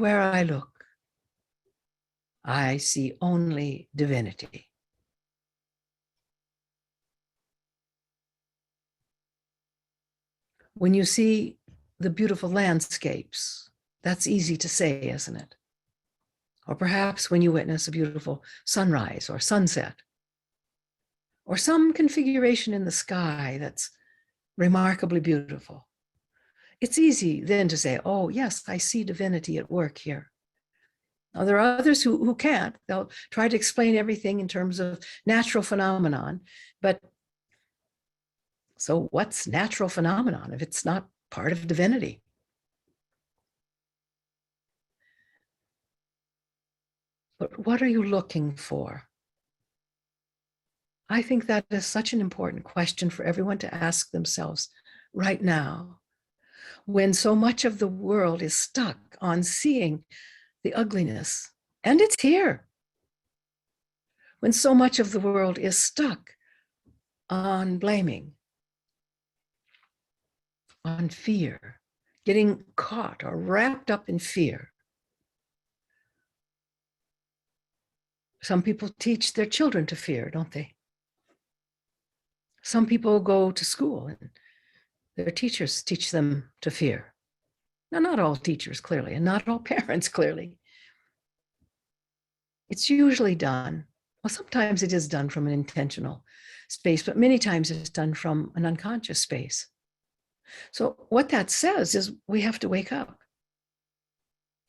Everywhere I look, I see only divinity. When you see the beautiful landscapes, that's easy to say, isn't it? Or perhaps when you witness a beautiful sunrise or sunset, or some configuration in the sky that's remarkably beautiful. It's easy then to say, oh, yes, I see divinity at work here. Now, there are others who can't. They'll try to explain everything in terms of natural phenomenon. But so what's natural phenomenon if it's not part of divinity? But what are you looking for? I think that is such an important question for everyone to ask themselves right now, when so much of the world is stuck on seeing the ugliness, and it's here. When so much of the world is stuck on blaming, on fear, getting caught or wrapped up in fear. Some people teach their children to fear, don't they? Some people go to school and their teachers teach them to fear. Now, not all teachers, clearly, and not all parents, clearly. It's usually done, well, sometimes it is done from an intentional space, but many times it's done from an unconscious space. So what that says is we have to wake up.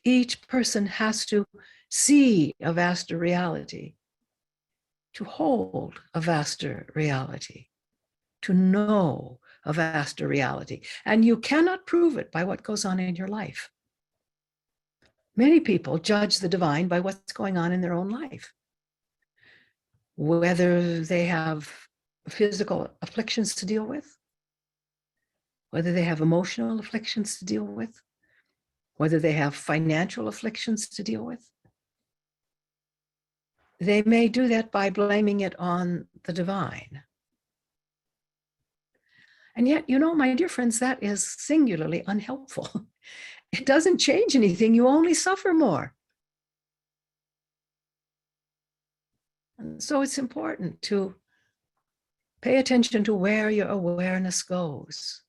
Each person has to see a vaster reality, to hold a vaster reality, to know a vaster reality. And you cannot prove it by what goes on in your life. Many people judge the divine by what's going on in their own life. Whether they have physical afflictions to deal with, whether they have emotional afflictions to deal with, whether they have financial afflictions to deal with. They may do that by blaming it on the divine. And yet, you know, my dear friends, that is singularly unhelpful. It doesn't change anything. You only suffer more. And so it's important to pay attention to where your awareness goes.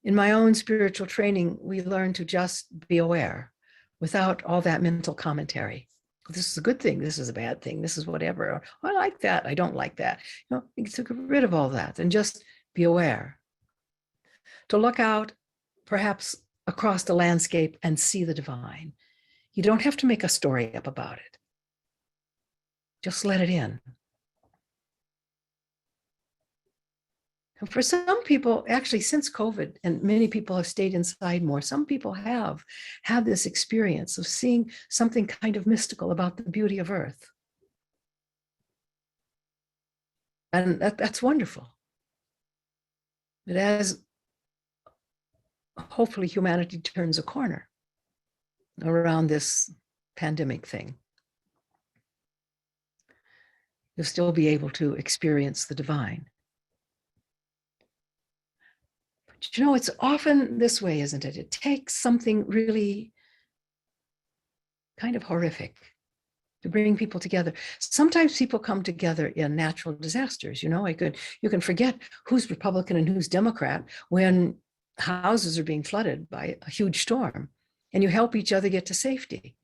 In my own spiritual training, we learn to just be aware without all that mental commentary. This is a good thing. This is a bad thing. This is whatever. Or, oh, I like that. I don't like that. You know, you get rid of all that and just be aware. To look out, perhaps across the landscape and see the divine. You don't have to make a story up about it. Just let it in. And for some people, actually, since COVID, and many people have stayed inside more, some people have had this experience of seeing something kind of mystical about the beauty of Earth. And that's wonderful. But as hopefully humanity turns a corner around this pandemic thing, you'll still be able to experience the divine. But you know, it's often this way, isn't it? It takes something really kind of horrific to bring people together. Sometimes people come together in natural disasters. You know, you can forget who's Republican and who's Democrat when houses are being flooded by a huge storm, and you help each other get to safety.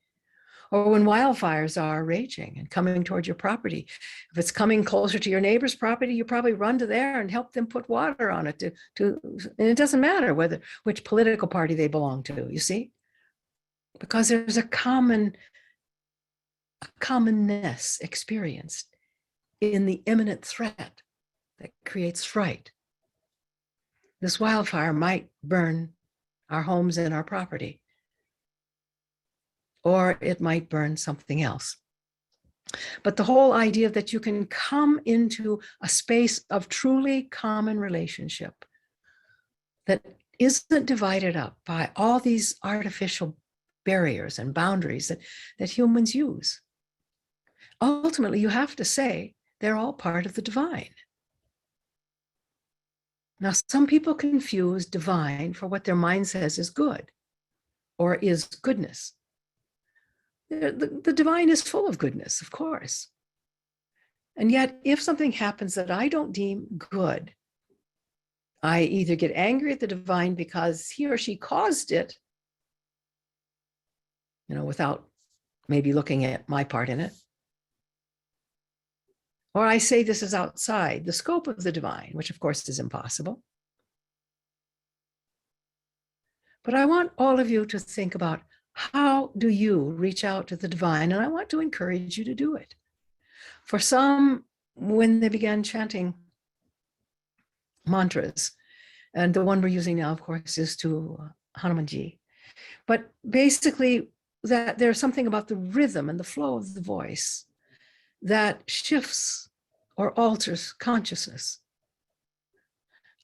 Or when wildfires are raging and coming toward your property. If it's coming closer to your neighbor's property, you probably run to there and help them put water on it and it doesn't matter which political party they belong to, you see? Because there's a commonness experienced in the imminent threat that creates fright. This wildfire might burn our homes and our property, or it might burn something else. But the whole idea that you can come into a space of truly common relationship that isn't divided up by all these artificial barriers and boundaries that humans use. Ultimately, you have to say they're all part of the divine. Now, some people confuse divine for what their mind says is good. or is goodness. The divine is full of goodness, of course. And yet, if something happens that I don't deem good, I either get angry at the divine because he or she caused it, without maybe looking at my part in it, or I say this is outside the scope of the divine, which of course is impossible. But I want all of you to think about, how do you reach out to the divine? And I want to encourage you to do it. For some, when they began chanting mantras, and the one we're using now, of course, is to Hanumanji. But basically, that there's something about the rhythm and the flow of the voice that shifts or alters consciousness.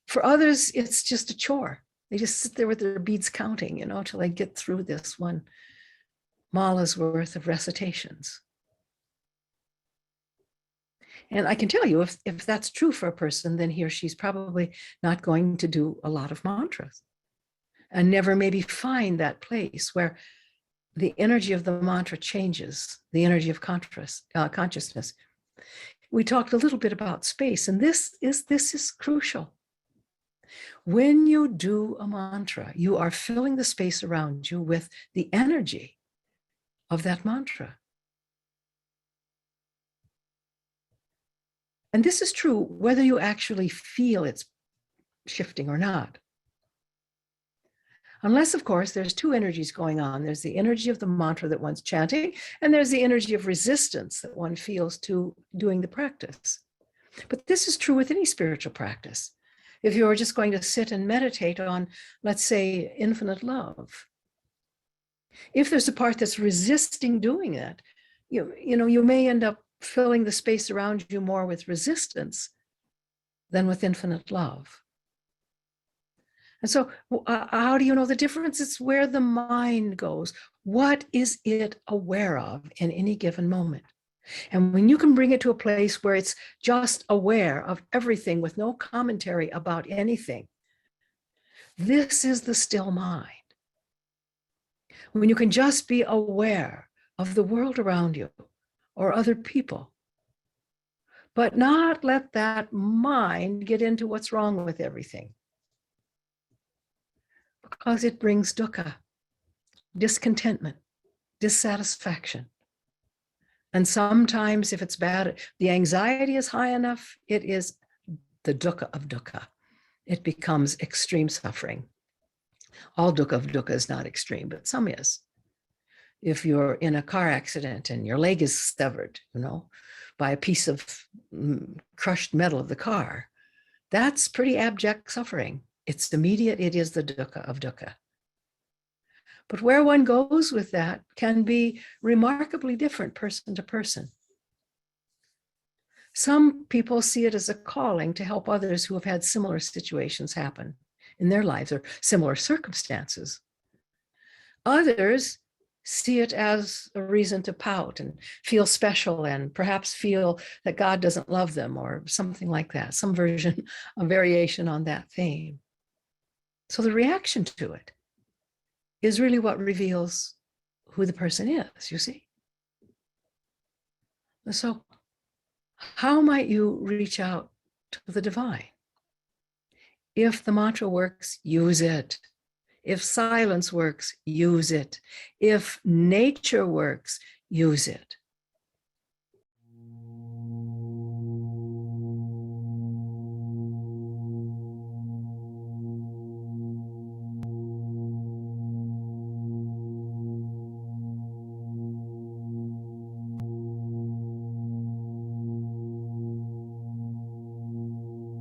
For others, it's just a chore. They just sit there with their beads counting, till they get through this one mala's worth of recitations. And I can tell you, if that's true for a person, then he or she's probably not going to do a lot of mantras and never maybe find that place where the energy of the mantra changes, the energy of consciousness. We talked a little bit about space, and this is crucial. When you do a mantra, you are filling the space around you with the energy of that mantra. And this is true whether you actually feel it's shifting or not. Unless, of course, there's two energies going on. There's the energy of the mantra that one's chanting, and there's the energy of resistance that one feels to doing the practice. But this is true with any spiritual practice. If you're just going to sit and meditate on, let's say, infinite love, if there's a part that's resisting doing it, you may end up filling the space around you more with resistance than with infinite love. And so how do you know the difference? It's where the mind goes. What is it aware of in any given moment? And when you can bring it to a place where it's just aware of everything with no commentary about anything, this is the still mind. When you can just be aware of the world around you or other people, but not let that mind get into what's wrong with everything, because it brings dukkha, discontentment, dissatisfaction. And sometimes if it's bad, the anxiety is high enough, it is the dukkha of dukkha. It becomes extreme suffering. All dukkha of dukkha is not extreme, but some is. If you're in a car accident and your leg is severed, by a piece of crushed metal of the car, that's pretty abject suffering. It's immediate, it is the dukkha of dukkha. But where one goes with that can be remarkably different person to person. Some people see it as a calling to help others who have had similar situations happen in their lives or similar circumstances. Others see it as a reason to pout and feel special and perhaps feel that God doesn't love them or something like that, some version, a variation on that theme. So the reaction to it is really what reveals who the person is, you see. So how might you reach out to the divine? If the mantra works, use it. If silence works, use it. If nature works, use it.